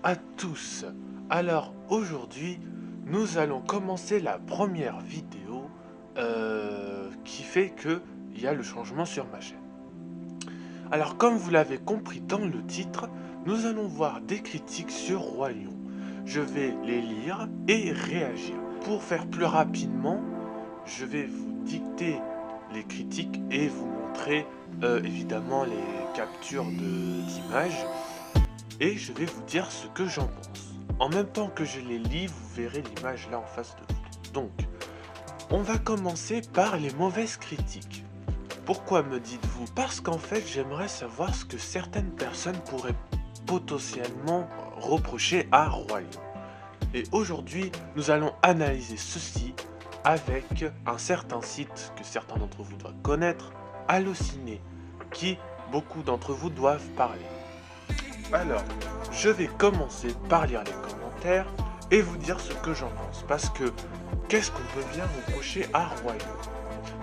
à tous. Alors aujourd'hui, nous allons commencer la première vidéo qui fait que il y a le changement sur ma chaîne. Alors comme vous l'avez compris dans le titre, nous allons voir des critiques sur Roi Lion. Je vais les lire et réagir. Pour faire plus rapidement, je vais vous dicter les critiques et vous montrer évidemment les captures d'images. Et je vais vous dire ce que j'en pense. En même temps que je les lis, vous verrez l'image là en face de vous. Donc, on va commencer par les mauvaises critiques. Pourquoi me dites-vous? Parce qu'en fait, j'aimerais savoir ce que certaines personnes pourraient potentiellement reprocher à Roi Lion. Et aujourd'hui, nous allons analyser ceci avec un certain site que certains d'entre vous doivent connaître, Allociné, qui beaucoup d'entre vous doivent parler. Alors, je vais commencer par lire les commentaires et vous dire ce que j'en pense. Parce que, qu'est-ce qu'on peut bien reprocher à Roi Lion?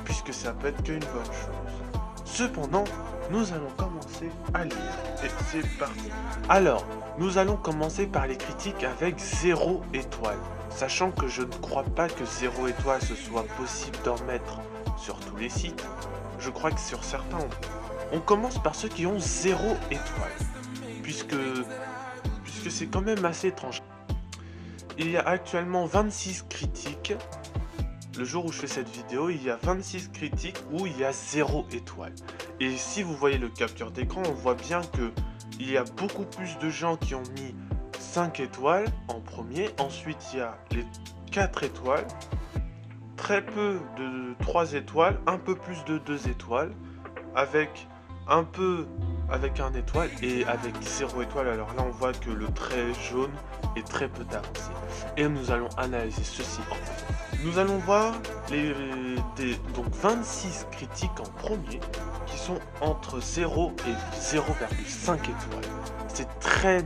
Puisque ça peut être qu'une bonne chose. Cependant, nous allons commencer à lire. Et c'est parti. Alors, nous allons commencer par les critiques avec 0 étoile. Sachant que je ne crois pas que 0 étoile ce soit possible d'en mettre sur tous les sites. Je crois que sur certains, on commence par ceux qui ont 0 étoile. Puisque c'est quand même assez étrange. Il y a actuellement 26 critiques. Le jour où je fais cette vidéo, il y a 26 critiques où il y a 0 étoile. Et si vous voyez le capture d'écran, on voit bien que il y a beaucoup plus de gens qui ont mis 5 étoiles en premier. Ensuite, il y a les 4 étoiles. Très peu de 3 étoiles, un peu plus de 2 étoiles. Avec un peu avec un étoile et avec 0 étoile. Alors là on voit que le trait jaune est très peu avancé. Et nous allons analyser ceci en fait. Nous allons voir donc 26 critiques en premier qui sont entre 0 et 0,5 étoiles. C'est très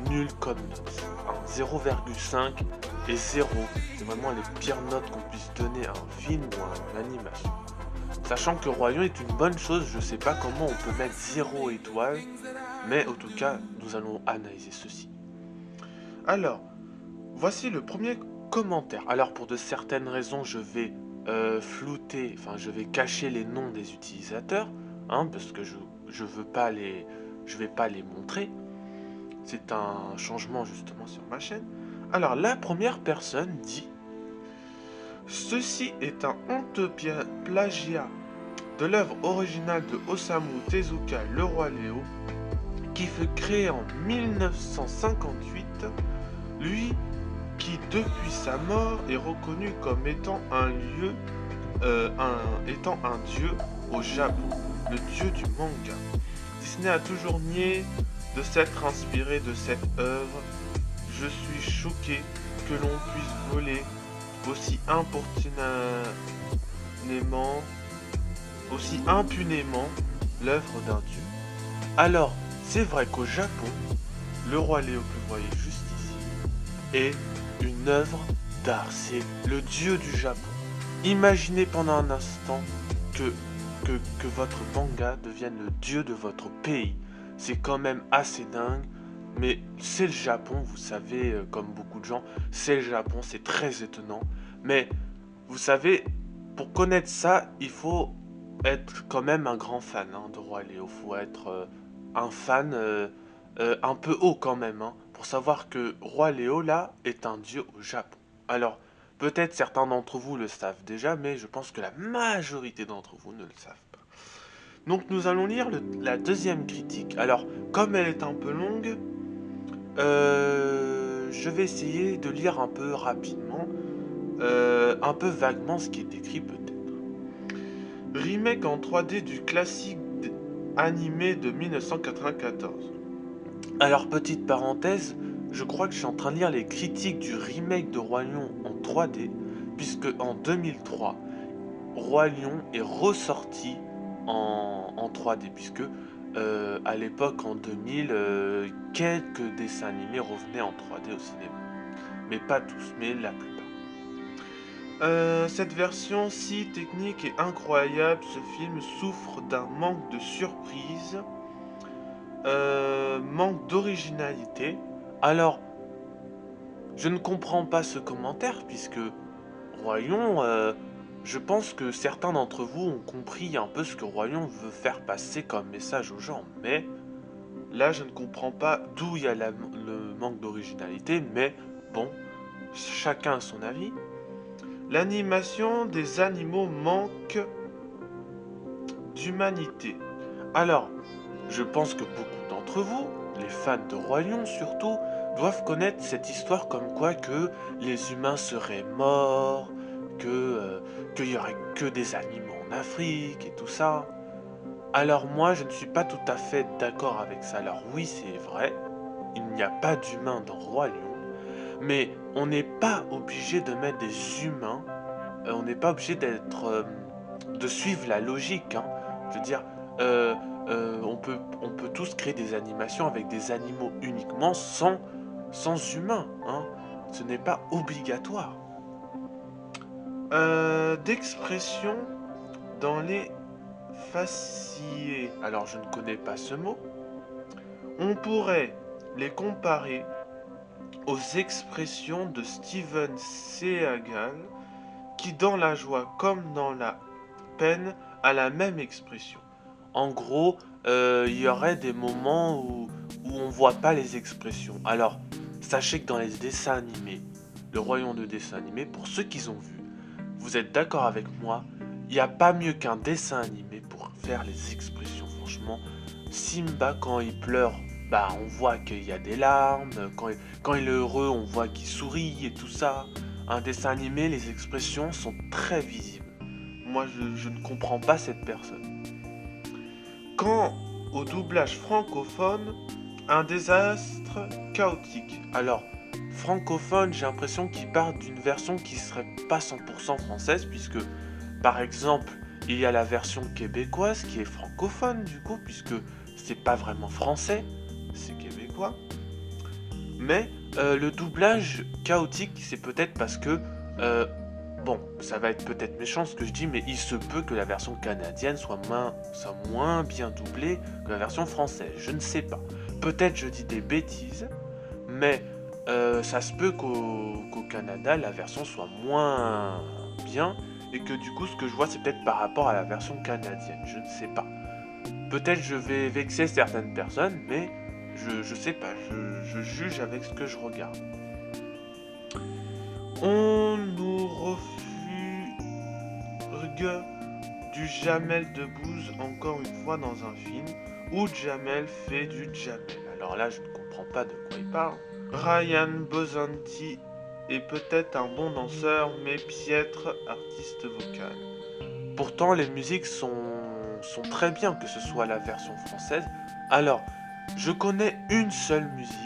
nul comme note. 0,5 et 0, c'est vraiment les pires notes qu'on puisse donner à un film ou à une animation. Sachant que Roi Lion est une bonne chose, je sais pas comment on peut mettre 0 étoile, mais en tout cas, nous allons analyser ceci. Alors, voici le premier commentaire. Alors, pour de certaines raisons, je vais flouter, enfin, je vais cacher les noms des utilisateurs, parce que je veux pas je vais pas les montrer. C'est un changement justement sur ma chaîne. Alors, la première personne dit: ceci est un honteux plagiat de l'œuvre originale de Osamu Tezuka, le Roi Léo, qui fut créé en 1958, lui qui depuis sa mort est reconnu comme étant un dieu au Japon, le dieu du manga. Disney a toujours nié de s'être inspiré de cette œuvre. Je suis choqué que l'on puisse voler aussi impunément l'œuvre d'un dieu. Alors, c'est vrai qu'au Japon, le Roi Léo que vous voyez juste ici est une œuvre d'art, c'est le dieu du Japon. Imaginez pendant un instant que votre manga devienne le dieu de votre pays. C'est quand même assez dingue, mais c'est le Japon, vous savez, comme beaucoup de gens, c'est le Japon, c'est très étonnant. Mais vous savez, pour connaître ça, il faut être quand même un grand fan de Roi Léo. Faut être un fan un peu haut quand même, pour savoir que Roi Léo là est un dieu au Japon. Alors, peut-être certains d'entre vous le savent déjà, mais je pense que la majorité d'entre vous ne le savent pas. Donc nous allons lire la deuxième critique. Alors, comme elle est un peu longue, je vais essayer de lire un peu rapidement, un peu vaguement ce qui est écrit peut-être. Remake en 3D du classique animé de 1994. Alors, petite parenthèse, je crois que je suis en train de lire les critiques du remake de Roi Lion en 3D, puisque en 2003, Roi Lion est ressorti en 3D, puisque à l'époque, en 2000, quelques dessins animés revenaient en 3D au cinéma. Mais pas tous, mais la plupart. Cette version si technique et incroyable, ce film souffre d'un manque de surprise. manque d'originalité. Alors, je ne comprends pas ce commentaire puisque Royon, je pense que certains d'entre vous ont compris un peu ce que Royon veut faire passer comme message aux gens, mais là je ne comprends pas d'où il y a le manque d'originalité, mais bon, chacun a son avis. L'animation des animaux manque d'humanité. Alors, je pense que beaucoup d'entre vous, les fans de Royon surtout, doivent connaître cette histoire comme quoi que les humains seraient morts, qu'il y aurait que des animaux en Afrique et tout ça. Alors moi, je ne suis pas tout à fait d'accord avec ça. Alors oui, c'est vrai, il n'y a pas d'humains dans Roi Lion, mais on n'est pas obligé de mettre des humains, on n'est pas obligé de suivre la logique, hein. Je veux dire, on peut tous créer des animations avec des animaux uniquement sans humains, hein. Ce n'est pas obligatoire. D'expression dans les fasciés. Alors je ne connais pas ce mot. On pourrait les comparer aux expressions de Steven Seagal qui dans la joie comme dans la peine a la même expression. En gros, il y aurait des moments où on voit pas les expressions. Alors, sachez que dans les dessins animés, le royaume de dessins animés, pour ceux qui ont vu, vous êtes d'accord avec moi, il n'y a pas mieux qu'un dessin animé pour faire les expressions. Franchement, Simba quand il pleure, bah on voit qu'il y a des larmes. Quand il est heureux, on voit qu'il sourit et tout ça. Un dessin animé, les expressions sont très visibles. Moi, je ne comprends pas cette personne. Quant au doublage francophone, un désastre chaotique. Alors, francophone, j'ai l'impression qu'il part d'une version qui serait pas 100% française, puisque, par exemple, il y a la version québécoise qui est francophone, du coup, puisque c'est pas vraiment français, c'est québécois. Mais le doublage chaotique, c'est peut-être parce que bon, ça va être peut-être méchant ce que je dis, mais il se peut que la version canadienne soit moins bien doublée que la version française. Je ne sais pas. Peut-être je dis des bêtises, mais ça se peut qu'au Canada, la version soit moins bien, et que du coup, ce que je vois, c'est peut-être par rapport à la version canadienne. Je ne sais pas. Peut-être je vais vexer certaines personnes, mais je sais pas. Je juge avec ce que je regarde. On nous refugue du Jamel Debbouze encore une fois dans un film où Jamel fait du Jamel. Alors là, je ne comprends pas de quoi il parle. Ryan Bozanti est peut-être un bon danseur, mais piètre artiste vocal. Pourtant, les musiques sont très bien, que ce soit la version française. Alors, je connais une seule musique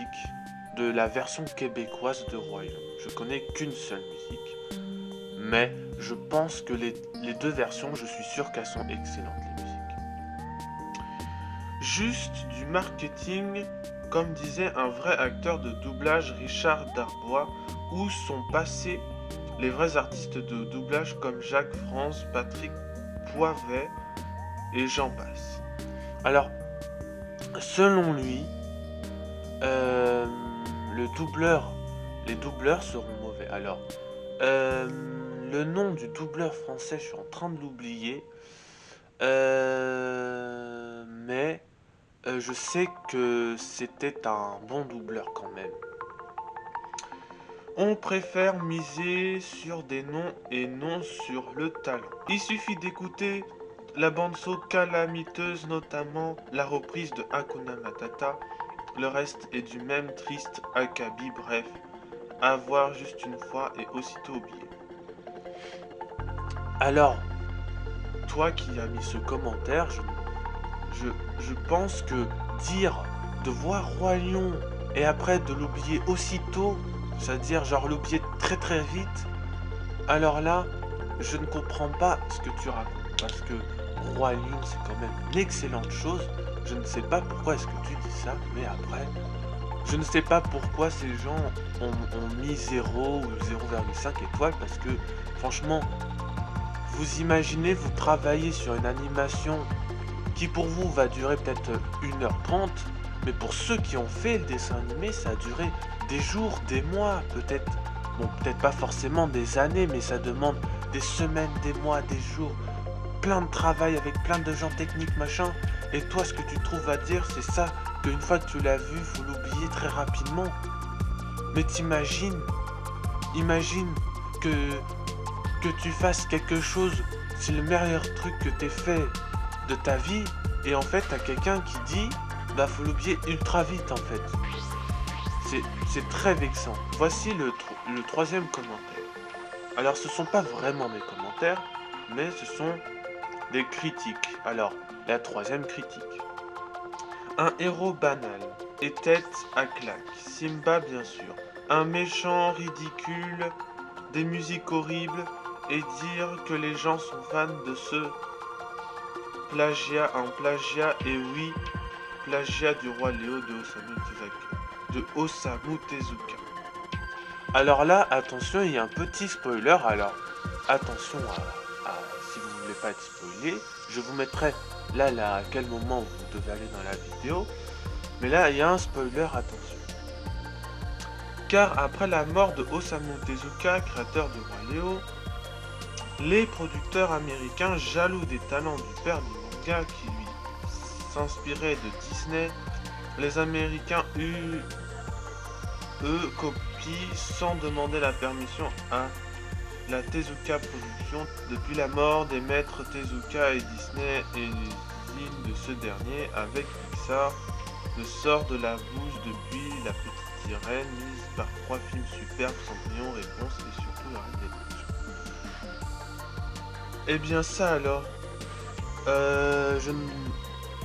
de la version québécoise de Royaume. Je connais qu'une seule musique, mais je pense que les deux versions, je suis sûr qu'elles sont excellentes, les musiques. Juste du marketing, comme disait un vrai acteur de doublage, Richard Darbois, où sont passés les vrais artistes de doublage comme Jacques France, Patrick Poivet et j'en passe. Alors, selon lui, les doubleurs seront mauvais. Alors, le nom du doubleur français, je suis en train de l'oublier, mais je sais que c'était un bon doubleur quand même. On préfère miser sur des noms et non sur le talent. Il suffit d'écouter la bande-son calamiteuse, notamment la reprise de Hakuna Matata. Le reste est du même triste acabit, bref, à voir juste une fois et aussitôt oublié. Alors, toi qui as mis ce commentaire, je pense que de voir Roi Lion et après de l'oublier aussitôt, c'est-à-dire genre l'oublier très très vite, alors là, je ne comprends pas ce que tu racontes, parce que Roi Lion c'est quand même une excellente chose. Je ne sais pas pourquoi est-ce que tu dis ça, mais après, je ne sais pas pourquoi ces gens ont mis 0 ou 0,5 étoiles, parce que franchement, vous imaginez, vous travaillez sur une animation qui pour vous va durer peut-être 1h30, Mais pour ceux qui ont fait le dessin animé, ça a duré des jours, des mois, peut-être. Bon, peut-être pas forcément des années, mais ça demande des semaines, des mois, des jours, plein de travail avec plein de gens techniques, machin. Et toi, ce que tu trouves à dire, c'est ça, qu'une fois que tu l'as vu, faut l'oublier très rapidement. Mais imagine que tu fasses quelque chose, c'est le meilleur truc que t'aies fait de ta vie, et en fait, t'as quelqu'un qui dit, bah faut l'oublier ultra vite en fait. C'est très vexant. Voici le troisième commentaire. Alors, ce sont pas vraiment des commentaires, mais ce sont des critiques. Alors, la troisième critique. Un héros banal et tête à claque. Simba, bien sûr. Un méchant ridicule, des musiques horribles, et dire que les gens sont fans de ce plagiat en plagiat, et oui, plagiat du roi Léo de Osamu Tezuka. Alors là, attention, il y a un petit spoiler. Alors, attention si vous ne voulez pas être spoilé, je vous mettrai là à quel moment vous devez aller dans la vidéo. Mais là, il y a un spoiler, attention. Car après la mort de Osamu Tezuka, créateur du roi Léo, les producteurs américains, jaloux des talents du père du manga qui lui s'inspirait de Disney, les Américains copient sans demander la permission à la Tezuka Productions. Depuis la mort des maîtres Tezuka et Disney et les îles de ce dernier, avec Pixar, le sort de la bouse depuis La Petite Sirène, mise par 3 films superbes, Cendrillon, Réponse et surtout la Reine des Neiges. Eh bien ça alors,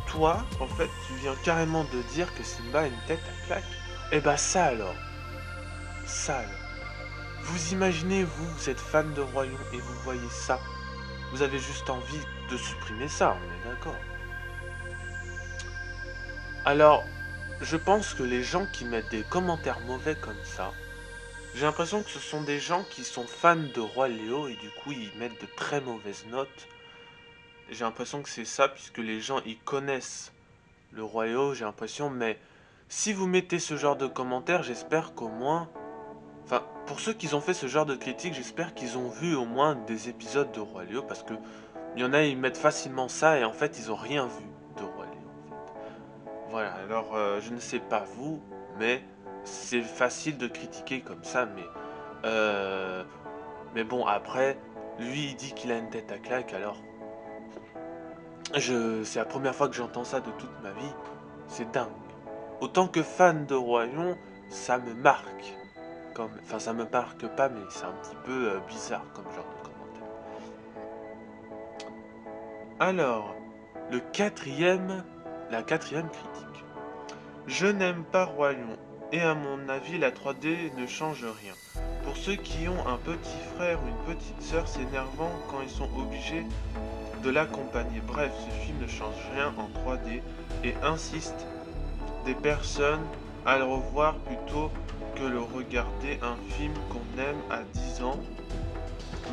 toi, en fait, tu viens carrément de dire que Simba a une tête à claque. Eh ben ça alors. Vous imaginez, vous êtes fan de Roi Lion et vous voyez ça. Vous avez juste envie de supprimer ça, on est d'accord. Alors, je pense que les gens qui mettent des commentaires mauvais comme ça, j'ai l'impression que ce sont des gens qui sont fans de Roi Léo et du coup ils mettent de très mauvaises notes. J'ai l'impression que c'est ça, puisque les gens ils connaissent le Roi Léo, j'ai l'impression, mais si vous mettez ce genre de commentaires, j'espère qu'au moins... Enfin, pour ceux qui ont fait ce genre de critique, j'espère qu'ils ont vu au moins des épisodes de Roi Léo, parce que il y en a, ils mettent facilement ça, et en fait, ils ont rien vu de Roi Léo, en fait. Voilà, alors, je ne sais pas vous, mais c'est facile de critiquer comme ça, mais bon, après, lui, il dit qu'il a une tête à claque, alors... C'est la première fois que j'entends ça de toute ma vie, c'est dingue. Autant que fan de Roi Lion, ça me marque. Enfin, ça me marque pas, mais c'est un petit peu bizarre comme genre de commentaire. Alors, la quatrième critique. Je n'aime pas Roi Lion, et à mon avis, la 3D ne change rien. Pour ceux qui ont un petit frère ou une petite sœur, c'est énervant quand ils sont obligés de l'accompagner. Bref, ce film ne change rien en 3D et insiste des personnes à le revoir plutôt que le regarder, un film qu'on aime à 10 ans.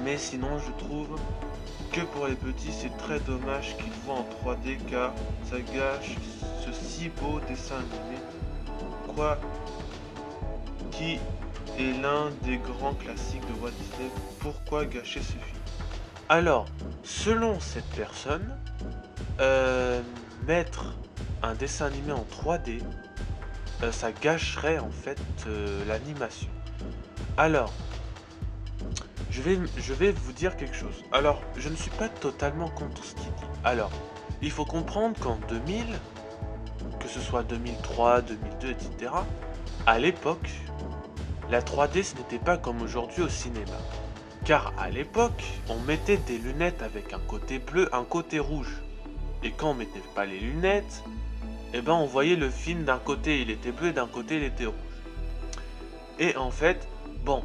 Mais sinon, je trouve que pour les petits, c'est très dommage qu'ils voient en 3D car ça gâche ce si beau dessin animé, quoi, qui est l'un des grands classiques de Walt Disney. Pourquoi gâcher ce film? Alors, selon cette personne, mettre un dessin animé en 3D, ça gâcherait en fait l'animation. Alors, je vais vous dire quelque chose. Alors, je ne suis pas totalement contre ce qu'il dit. Alors, il faut comprendre qu'en 2000, que ce soit 2003, 2002, etc., à l'époque, la 3D ce n'était pas comme aujourd'hui au cinéma. Car à l'époque, on mettait des lunettes avec un côté bleu, un côté rouge. Et quand on mettait pas les lunettes, eh ben on voyait le film d'un côté il était bleu et d'un côté il était rouge. Et en fait, bon,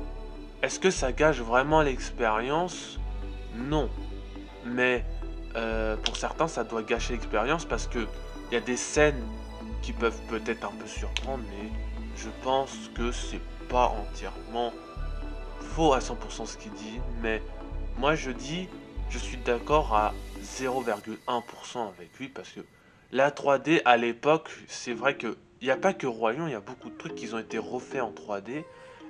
est-ce que ça gâche vraiment l'expérience? Non. Mais pour certains ça doit gâcher l'expérience parce que il y a des scènes qui peuvent peut-être un peu surprendre, mais je pense que c'est pas entièrement faux à 100% ce qu'il dit, mais moi je suis d'accord à 0,1% avec lui parce que la 3D à l'époque, c'est vrai que il n'y a pas que Roi Lion, il y a beaucoup de trucs qui ont été refaits en 3D.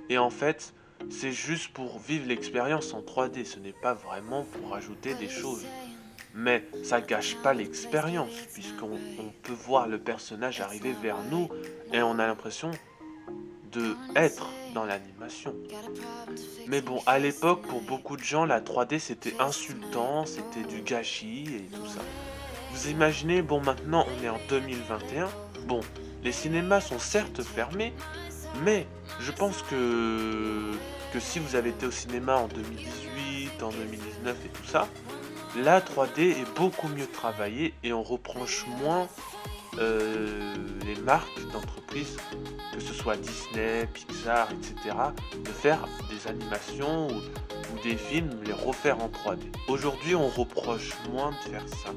Et en fait, c'est juste pour vivre l'expérience en 3D. Ce n'est pas vraiment pour rajouter des choses. Mais ça gâche pas l'expérience, puisqu'on peut voir le personnage arriver vers nous et on a l'impression de être dans l'animation. Mais bon, à l'époque, pour beaucoup de gens, la 3D c'était insultant, c'était du gâchis et tout ça. Vous imaginez, bon maintenant on est en 2021, bon, les cinémas sont certes fermés, mais je pense que si vous avez été au cinéma en 2018, en 2019 et tout ça, la 3D est beaucoup mieux travaillée et on reproche moins les marques d'entreprises, que ce soit Disney, Pixar, etc., de faire des animations ou des films, les refaire en 3D. Aujourd'hui, on reproche moins de faire ça.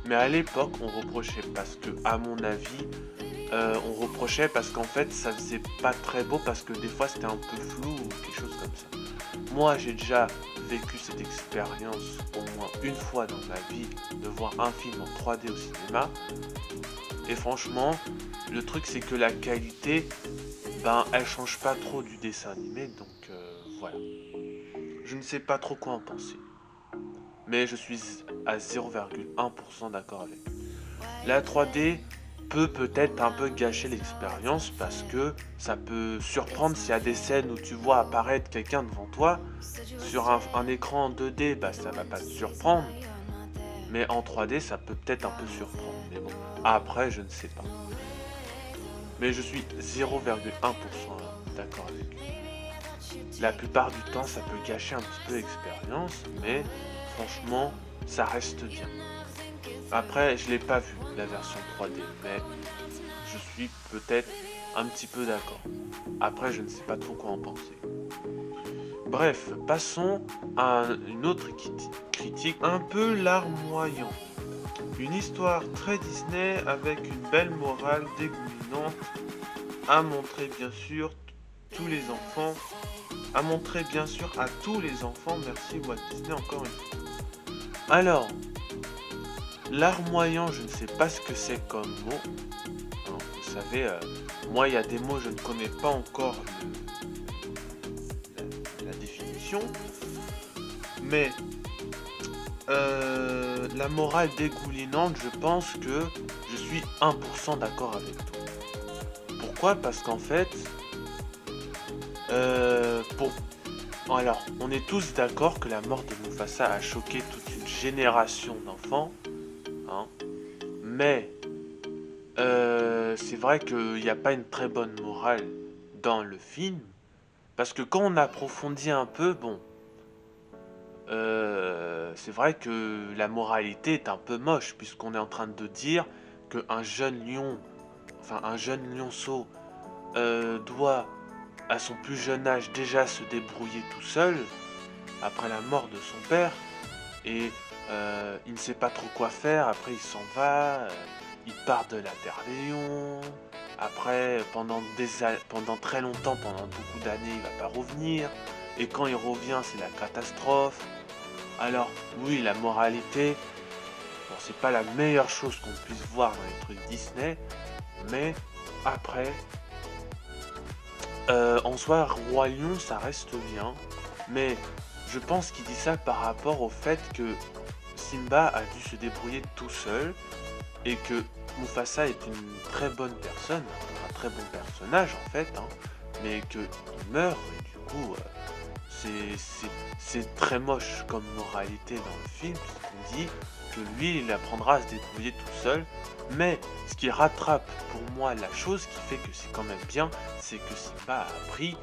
Mais à l'époque, on reprochait parce que, à mon avis, on reprochait parce qu'en fait, ça faisait pas très beau parce que des fois, c'était un peu flou ou quelque chose comme ça. Moi, j'ai déjà vécu cette expérience au moins une fois dans ma vie de voir un film en 3D au cinéma. Et franchement, le truc c'est que la qualité, ben, elle change pas trop du dessin animé, donc voilà. Je ne sais pas trop quoi en penser. Mais je suis à 0,1% d'accord avec. La 3D peut peut-être un peu gâcher l'expérience parce que ça peut surprendre s'il y a des scènes où tu vois apparaître quelqu'un devant toi. Sur un écran en 2D, bah, ça va pas te surprendre. Mais en 3D, ça peut peut-être un peu surprendre. Mais bon, après, je ne sais pas. Mais je suis 0,1% d'accord avec lui. La plupart du temps, ça peut gâcher un petit peu l'expérience, mais franchement, ça reste bien. Après, je l'ai pas vu, la version 3D, mais je suis peut-être un petit peu d'accord. Après, je ne sais pas trop quoi en penser. Bref, passons à une autre critique un peu larmoyante. Une histoire très Disney avec une belle morale dégoulinante à montrer bien sûr tous les enfants, à montrer bien sûr à tous les enfants. Merci Walt Disney encore une fois. Alors, larmoyant, je ne sais pas ce que c'est comme mot. Hein, vous savez, moi il y a des mots je ne connais pas encore la définition, mais la morale dégoulinante, je pense que je suis 1% d'accord avec toi. Pourquoi? Parce qu'en fait, alors, on est tous d'accord que la mort de Mufasa a choqué toute une génération d'enfants, hein, mais c'est vrai qu'il n'y a pas une très bonne morale dans le film, parce que quand on approfondit un peu, bon, c'est vrai que la moralité est un peu moche, puisqu'on est en train de dire qu'un jeune lion, enfin un jeune lionceau, doit à son plus jeune âge déjà se débrouiller tout seul, après la mort de son père, et il ne sait pas trop quoi faire, après il s'en va, il part de la Terre des Lions, après pendant très longtemps, pendant beaucoup d'années, il va pas revenir, et quand il revient c'est la catastrophe. Alors oui, la moralité, bon, c'est pas la meilleure chose qu'on puisse voir dans les trucs Disney, mais après, en soi, Roi Lion, ça reste bien, mais je pense qu'il dit ça par rapport au fait que Simba a dû se débrouiller tout seul et que Mufasa est une très bonne personne, un très bon personnage en fait, hein, mais qu'il meurt et du coup, c'est très moche comme moralité dans le film, puisqu'on dit que lui, il apprendra à se débrouiller tout seul. Mais ce qui rattrape pour moi la chose qui fait que c'est quand même bien, c'est que Simba a appris,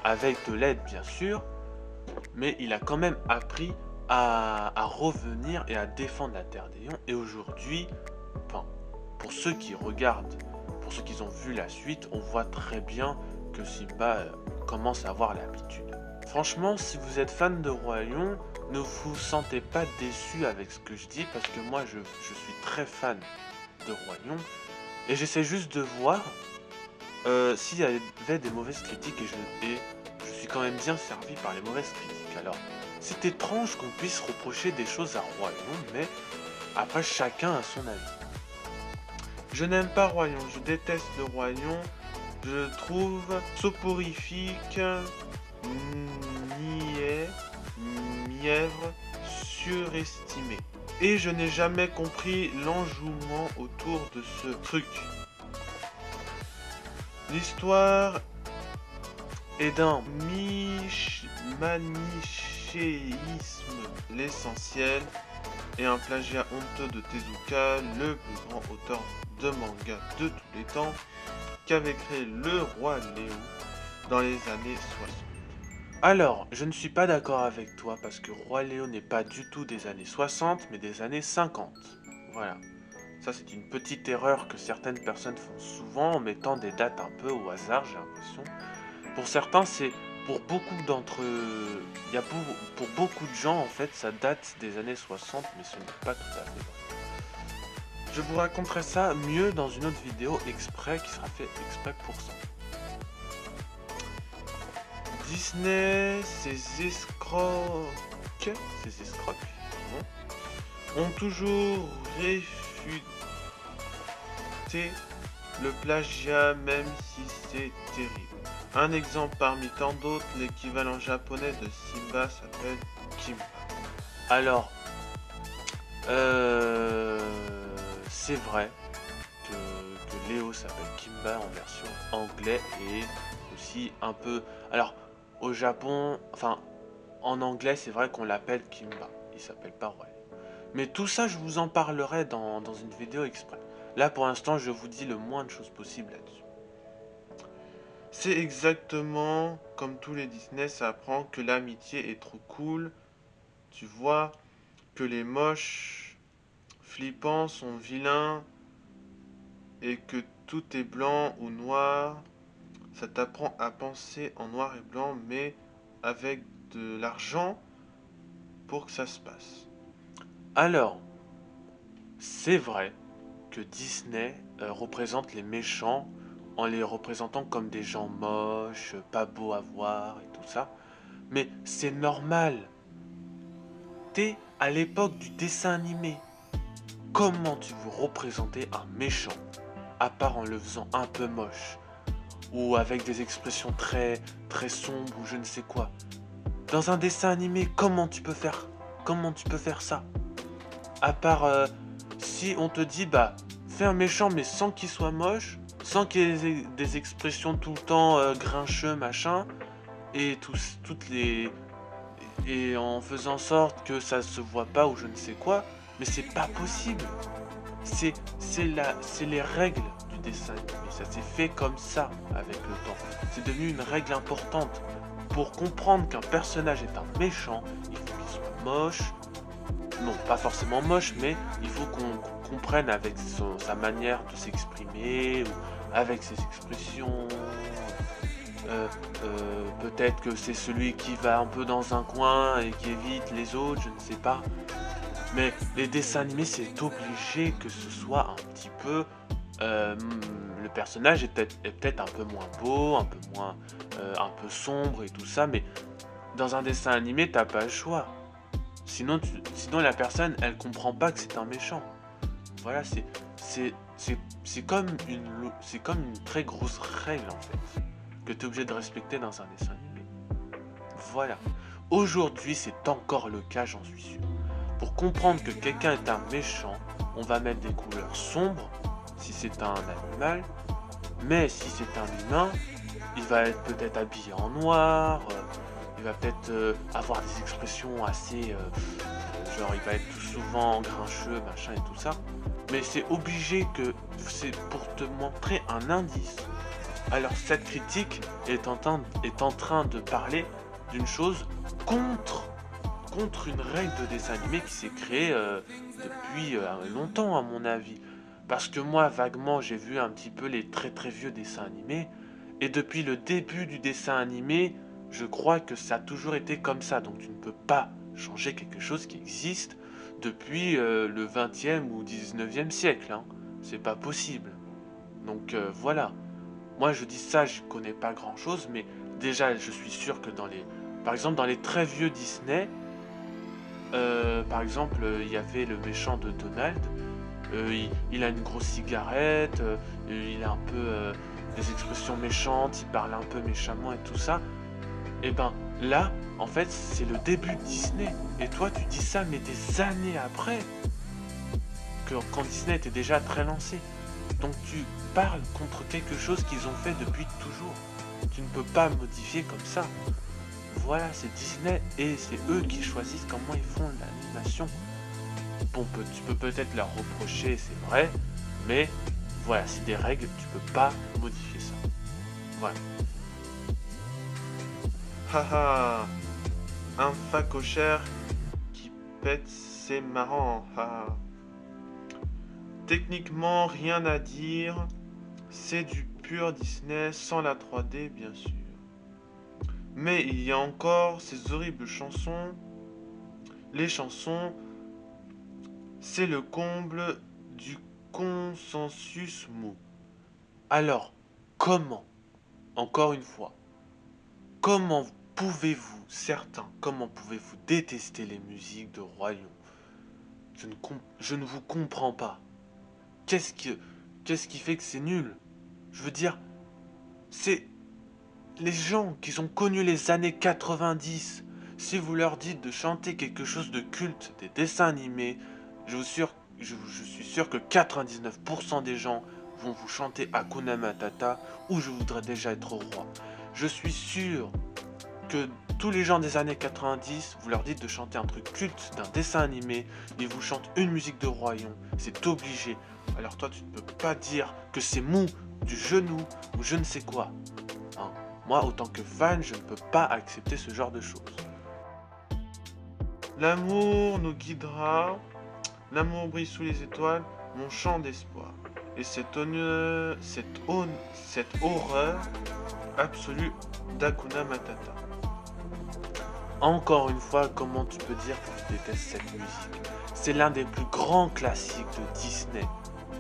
avec de l'aide bien sûr, mais il a quand même appris à revenir et à défendre la Terre des Lions. Et aujourd'hui, enfin, pour ceux qui regardent, pour ceux qui ont vu la suite, on voit très bien que Simba commence à avoir l'habitude. Franchement, si vous êtes fan de Roi Lion, ne vous sentez pas déçu avec ce que je dis, parce que moi je suis très fan de Roi Lion, et j'essaie juste de voir s'il y avait des mauvaises critiques, et je suis quand même bien servi par les mauvaises critiques. Alors, c'est étrange qu'on puisse reprocher des choses à Roi Lion, mais après chacun a son avis. Je n'aime pas Roi Lion, je déteste le Roi Lion. Je le trouve soporifique, niais, mièvre, surestimé. Et je n'ai jamais compris l'enjouement autour de ce truc. L'histoire est d'un manichéisme l'essentiel et un plagiat honteux de Tezuka, le plus grand auteur de manga de tous les temps, qui avait créé le Roi Léo dans les années 60. Alors, je ne suis pas d'accord avec toi parce que Roi Léo n'est pas du tout des années 60 mais des années 50. Voilà. Ça, c'est une petite erreur que certaines personnes font souvent en mettant des dates un peu au hasard, j'ai l'impression. Pour certains, c'est pour beaucoup d'entre eux, il y a pour beaucoup de gens, en fait, ça date des années 60, mais ce n'est pas tout à fait vrai. Je vous raconterai ça mieux dans une autre vidéo exprès qui sera faite exprès pour ça. Disney, ces escrocs, ont toujours réfuté le plagiat même si c'est terrible. Un exemple parmi tant d'autres, l'équivalent japonais de Simba s'appelle Kimba. Alors, c'est vrai que Léo s'appelle Kimba en version anglais et aussi un peu... Alors, au Japon, enfin, en anglais, c'est vrai qu'on l'appelle Kimba. Il s'appelle pas Roi. Mais tout ça, je vous en parlerai dans une vidéo exprès. Là, pour l'instant, je vous dis le moins de choses possible là-dessus. C'est exactement comme tous les Disney, ça apprend que l'amitié est trop cool. Tu vois, que les moches flippants sont vilains et que tout est blanc ou noir. Ça t'apprend à penser en noir et blanc, mais avec de l'argent pour que ça se passe. Alors, c'est vrai que Disney représente les méchants en les représentant comme des gens moches, pas beaux à voir et tout ça. Mais c'est normal. T'es à l'époque du dessin animé. Comment tu veux représenter un méchant, à part en le faisant un peu moche, ou avec des expressions très sombres ou je ne sais quoi. Dans un dessin animé, comment tu peux faire ça? À part si on te dit bah fais un méchant mais sans qu'il soit moche, sans qu'il y ait des expressions tout le temps grincheux machin, et toutes les et en faisant en sorte que ça se voit pas ou je ne sais quoi, mais c'est pas possible. C'est les règles du dessin animé. Ça s'est fait comme ça avec le temps. C'est devenu une règle importante. Pour comprendre qu'un personnage est un méchant, il faut qu'il soit moche. Non, pas forcément moche, mais il faut qu'on comprenne avec sa manière de s'exprimer, ou avec ses expressions. Peut-être que c'est celui qui va un peu dans un coin et qui évite les autres, je ne sais pas. Mais les dessins animés, c'est obligé que ce soit un petit peu... le personnage est peut-être un peu moins beau, un peu moins... un peu sombre et tout ça, mais dans un dessin animé, t'as pas le choix. Sinon la personne, elle comprend pas que c'est un méchant. Voilà, c'est comme une très grosse règle en fait, que tu es obligé de respecter dans un dessin animé. Voilà. Aujourd'hui, c'est encore le cas, j'en suis sûr. Pour comprendre que quelqu'un est un méchant, on va mettre des couleurs sombres, si c'est un animal, mais si c'est un humain, il va être peut-être habillé en noir, il va peut-être avoir des expressions assez... genre il va être tout souvent grincheux, machin et tout ça. Mais c'est obligé que c'est pour te montrer un indice. Alors cette critique est en train de parler d'une chose contre une règle de dessin animé qui s'est créée depuis longtemps à mon avis. Parce que moi vaguement j'ai vu un petit peu les très vieux dessins animés. Et depuis le début du dessin animé, je crois que ça a toujours été comme ça. Donc tu ne peux pas changer quelque chose qui existe depuis le 20e ou 19e siècle. Hein. C'est pas possible. Donc voilà. Moi je dis ça, je connais pas grand chose, mais déjà je suis sûr que par exemple dans les très vieux Disney, par exemple il y avait le méchant de Donald, il a une grosse cigarette, il a un peu des expressions méchantes, il parle un peu méchamment et tout ça. Et ben là, en fait, c'est le début de Disney. Et toi, tu dis ça, mais des années après, quand Disney était déjà très lancé. Donc tu parles contre quelque chose qu'ils ont fait depuis toujours. Tu ne peux pas modifier comme ça. Voilà, c'est Disney et c'est eux qui choisissent comment ils font l'animation. Bon, tu peux peut-être leur reprocher, c'est vrai, mais voilà, c'est des règles, tu peux pas modifier ça. Voilà. Haha, un facochère qui pète, c'est marrant. Haha. Techniquement, rien à dire. C'est du pur Disney sans la 3D, bien sûr. Mais il y a encore ces horribles chansons. Les chansons, c'est le comble du consensus mou. Alors, comment, encore une fois, comment comment pouvez-vous détester les musiques de Roi Lion? Je ne vous comprends pas. Qu'est-ce qui fait que c'est nul? Je veux dire, c'est les gens qui ont connu les années 90. Si vous leur dites de chanter quelque chose de culte, des dessins animés, je suis sûr que 99% des gens vont vous chanter Hakuna Matata ou Je voudrais déjà être roi. Je suis sûr que tous les gens des années 90, vous leur dites de chanter un truc culte d'un dessin animé, ils vous chantent une musique de royaume, c'est obligé. Alors toi, tu ne peux pas dire que c'est mou, du genou ou je ne sais quoi. Hein. Moi, autant que fan, je ne peux pas accepter ce genre de choses. L'amour nous guidera. L'amour brille sous les étoiles, mon chant d'espoir. Et cette horreur absolue d'Hakuna Matata. Encore une fois, comment tu peux dire que tu détestes cette musique? C'est l'un des plus grands classiques de Disney.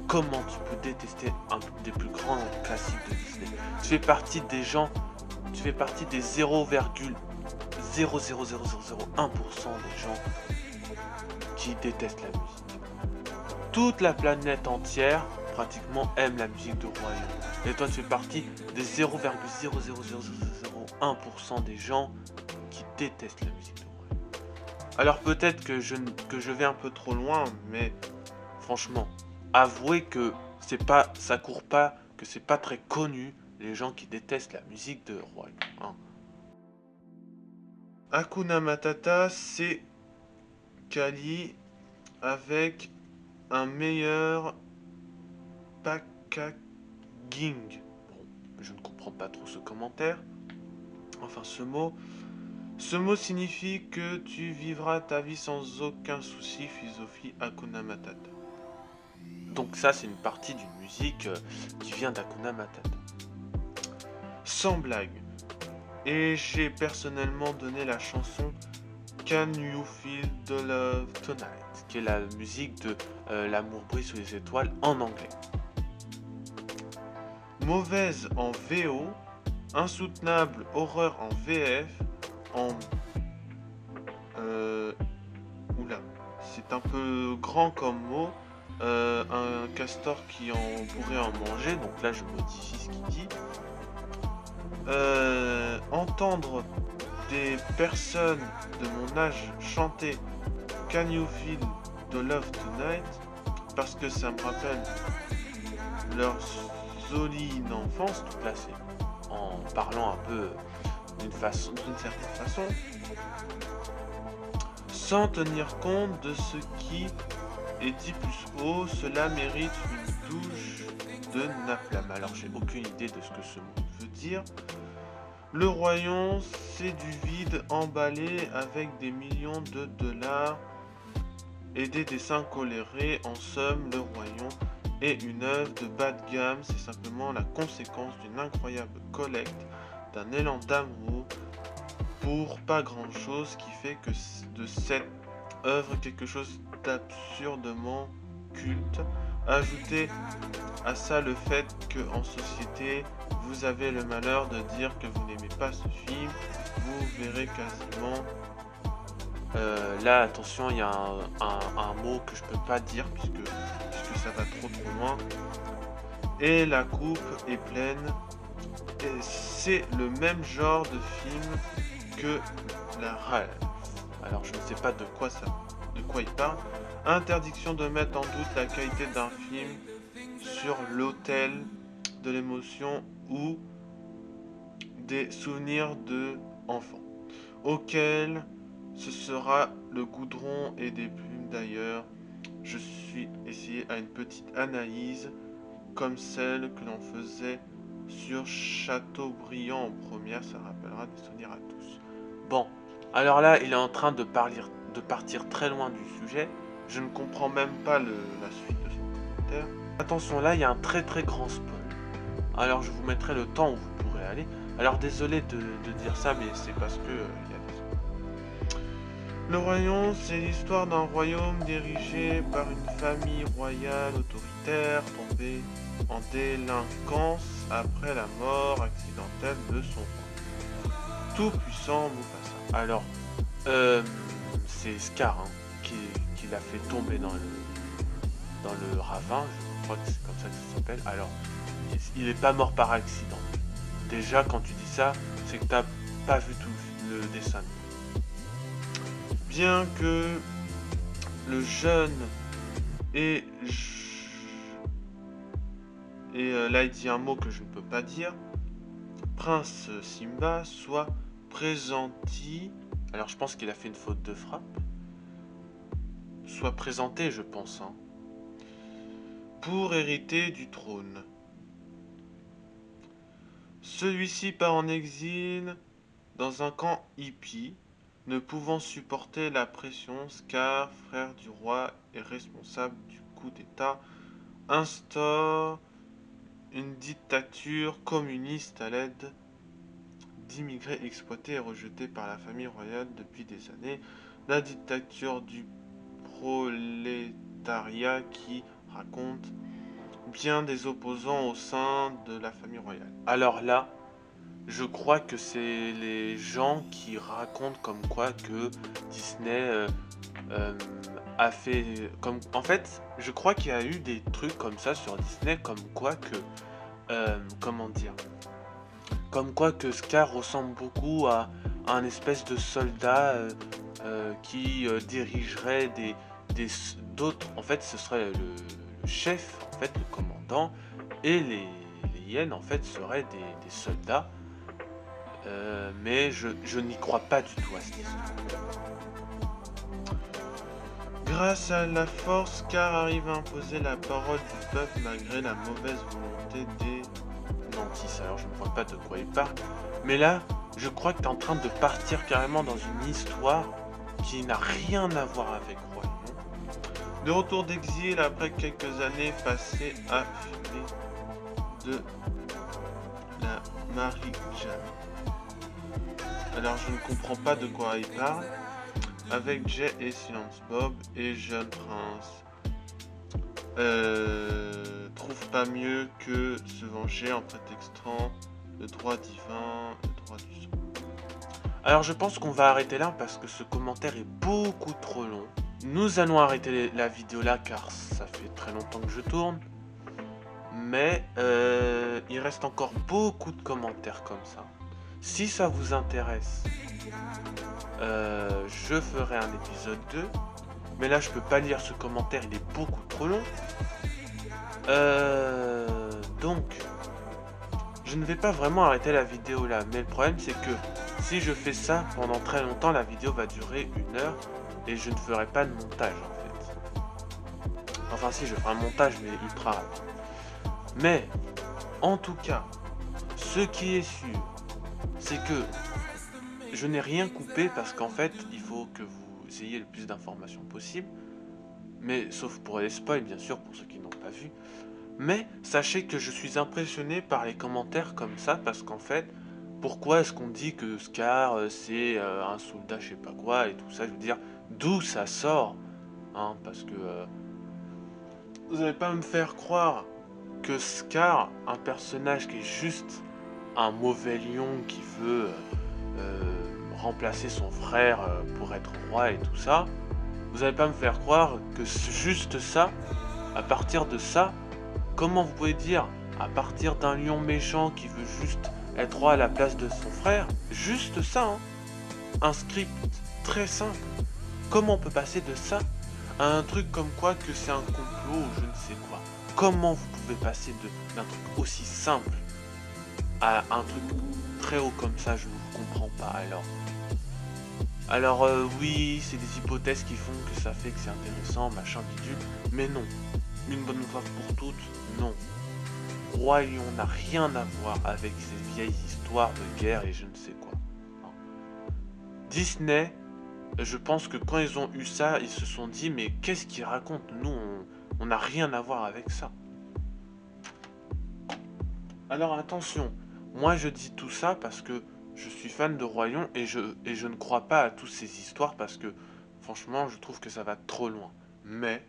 Comment tu peux détester un des plus grands classiques de Disney? Tu fais partie des 0,00001% des gens qui détestent la musique. Toute la planète entière, pratiquement, aime la musique de Roi Lion. Et toi, tu fais partie des 0,00001% des gens qui détestent la musique de Roi Lion. Alors peut-être que je vais un peu trop loin, mais franchement, avouez que ça court pas, que c'est pas très connu, les gens qui détestent la musique de Roi Lion. Hein. Hakuna Matata, c'est Kali avec un meilleur packaging. Bon, je ne comprends pas trop ce commentaire. Enfin, ce mot signifie que tu vivras ta vie sans aucun souci, philosophie Hakuna Matata. Donc ça, c'est une partie d'une musique qui vient d'Hakuna Matata. Sans blague. Et j'ai personnellement donné la chanson Can You Feel the Love Tonight, qui est la musique de L'amour brille sous les étoiles en anglais. Mauvaise en VO, insoutenable horreur en VF, oula, c'est un peu grand comme mot. Un castor qui pourrait en manger, donc là je modifie ce qu'il dit. Entendre des personnes de mon âge chanter Can You Feel the Love Tonight, parce que ça me rappelle leur jolie enfance, Donc là, c'est en parlant un peu d'une certaine façon, sans tenir compte de ce qui est dit plus haut, cela mérite une douche de napalm. alors j'ai aucune idée de ce que ce mot veut dire. Le royaume, c'est du vide emballé avec des millions de dollars et des dessins colorés. En somme, le royaume est une œuvre de bas de gamme. C'est simplement la conséquence d'une incroyable collecte, d'un élan d'amour pour pas grand chose qui fait que de cette œuvre quelque chose d'absurdement culte. Ajoutez à ça le fait que en société vous avez le malheur de dire que vous n'aimez pas ce film, vous verrez quasiment Là, attention, il y a un mot que je peux pas dire puisque ça va trop loin. Et la coupe est pleine. Et c'est le même genre de film que la Ralph. Alors je ne sais pas de quoi il parle. Interdiction de mettre en doute la qualité d'un film sur l'autel de l'émotion ou des souvenirs de enfants, auquel ce sera le goudron et des plumes. D'ailleurs, je suis essayé à une petite analyse comme celle que l'on faisait sur Chateaubriand en première, ça rappellera des souvenirs à tous. Bon, alors là, il est en train de partir très loin du sujet. Je ne comprends même pas la suite de son commentaire. Attention, là, il y a un très grand spoil. Alors, je vous mettrai le temps où vous pourrez aller. Alors, désolé de dire ça, mais c'est parce que il y a des... Le royaume, c'est l'histoire d'un royaume dirigé par une famille royale autoritaire tombée en délinquance après la mort accidentelle de son roi, tout puissant Mufasa. Alors, c'est Scar qui l'a fait tomber dans le ravin, je crois que c'est comme ça que ça s'appelle. Alors, il est pas mort par accident. Déjà, quand tu dis ça, c'est que t'as pas vu tout le dessin. Bien que le jeune et là il dit un mot que je ne peux pas dire, Prince Simba soit présenté, alors je pense qu'il a fait une faute de frappe, soit présenté je pense, hein, pour hériter du trône. Celui-ci part en exil dans un camp hippie, ne pouvant supporter la pression. Scar, frère du roi et responsable du coup d'État, instaure une dictature communiste à l'aide d'immigrés exploités et rejetés par la famille royale depuis des années. La dictature du prolétariat qui raconte bien des opposants au sein de la famille royale. Alors là, je crois que c'est les gens qui racontent comme quoi que Disney a fait... En fait, je crois qu'il y a eu des trucs comme ça sur Disney, comme quoi que... comment dire, comme quoi que Scar ressemble beaucoup à un espèce de soldat qui dirigerait d'autres. En fait, ce serait le chef, en fait, le commandant, et les hyènes, en fait, seraient des soldats. Mais je n'y crois pas du tout à cette histoire. Grâce à la force, Scar arrive à imposer la parole du peuple malgré la mauvaise volonté des nantis. Alors je ne vois pas de quoi il parle. Mais là, je crois que tu es en train de partir carrément dans une histoire qui n'a rien à voir avec Royaume. De retour d'exil après quelques années passées à fumer de la Marie-Jeanne. Alors je ne comprends pas de quoi il parle. Avec Jay et Silence Bob et Jeune Prince trouve pas mieux que se venger en prétextant le droit divin, le droit du sang. Alors je pense qu'on va arrêter là parce que ce commentaire est beaucoup trop long. Nous allons arrêter la vidéo là car ça fait très longtemps que je tourne. Mais il reste encore beaucoup de commentaires comme ça. Si ça vous intéresse, je ferai un épisode 2. Mais là je peux pas lire ce commentaire, il est beaucoup trop long. Donc je ne vais pas vraiment arrêter la vidéo là. Mais le problème c'est que si je fais ça pendant très longtemps, la vidéo va durer 1 heure. Et je ne ferai pas de montage en fait. Enfin si, je ferai un montage mais ultra rapide. Mais en tout cas, ce qui est sûr, c'est que je n'ai rien coupé parce qu'en fait, il faut que vous ayez le plus d'informations possible. Mais sauf pour les spoils, bien sûr, pour ceux qui n'ont pas vu. Mais sachez que je suis impressionné par les commentaires comme ça parce qu'en fait, pourquoi est-ce qu'on dit que Scar c'est un soldat je sais pas quoi et tout ça, je veux dire, d'où ça sort, hein, parce que vous n'allez pas me faire croire que Scar, un personnage qui est juste un mauvais lion qui veut remplacer son frère pour être roi et tout ça, vous allez pas me faire croire que c'est juste ça, à partir de ça, comment vous pouvez dire, à partir d'un lion méchant qui veut juste être roi à la place de son frère, juste ça, hein, un script très simple, comment on peut passer de ça à un truc comme quoi que c'est un complot ou je ne sais quoi? Comment vous pouvez passer d'un truc aussi simple à un truc très haut comme ça? Je ne vous comprends pas alors. Alors oui, c'est des hypothèses qui font que ça fait que c'est intéressant, machin bidule, mais non. Une bonne fois pour toutes, non. Roi Lion n'a rien à voir avec ces vieilles histoires de guerre et je ne sais quoi. Non. Disney, je pense que quand ils ont eu ça, ils se sont dit mais qu'est-ce qu'ils racontent? Nous, on n'a rien à voir avec ça. Alors attention, moi je dis tout ça parce que je suis fan de Roi Lion et je ne crois pas à toutes ces histoires parce que franchement je trouve que ça va trop loin. Mais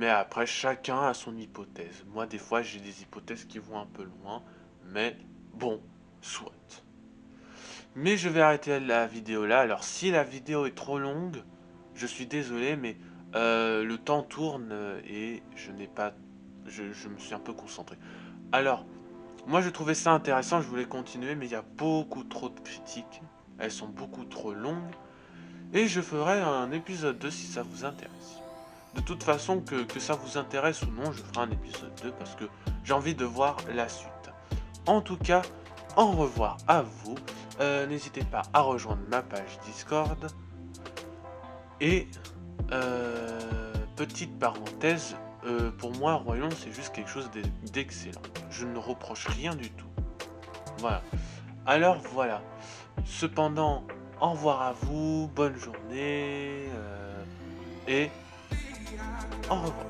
après chacun a son hypothèse. Moi des fois j'ai des hypothèses qui vont un peu loin, mais bon, soit. Mais je vais arrêter la vidéo là. Alors si la vidéo est trop longue, je suis désolé, mais le temps tourne et je n'ai pas... Je me suis un peu concentré. Alors, moi je trouvais ça intéressant, je voulais continuer, mais il y a beaucoup trop de critiques. Elles sont beaucoup trop longues. Et je ferai un épisode 2 si ça vous intéresse. De toute façon, que ça vous intéresse ou non, je ferai un épisode 2 parce que j'ai envie de voir la suite. En tout cas, au revoir à vous. N'hésitez pas à rejoindre ma page Discord. Et petite parenthèse, pour moi, Royaume, c'est juste quelque chose d'excellent. Je ne reproche rien du tout. Voilà. Alors voilà. Cependant, au revoir à vous, bonne journée et au revoir.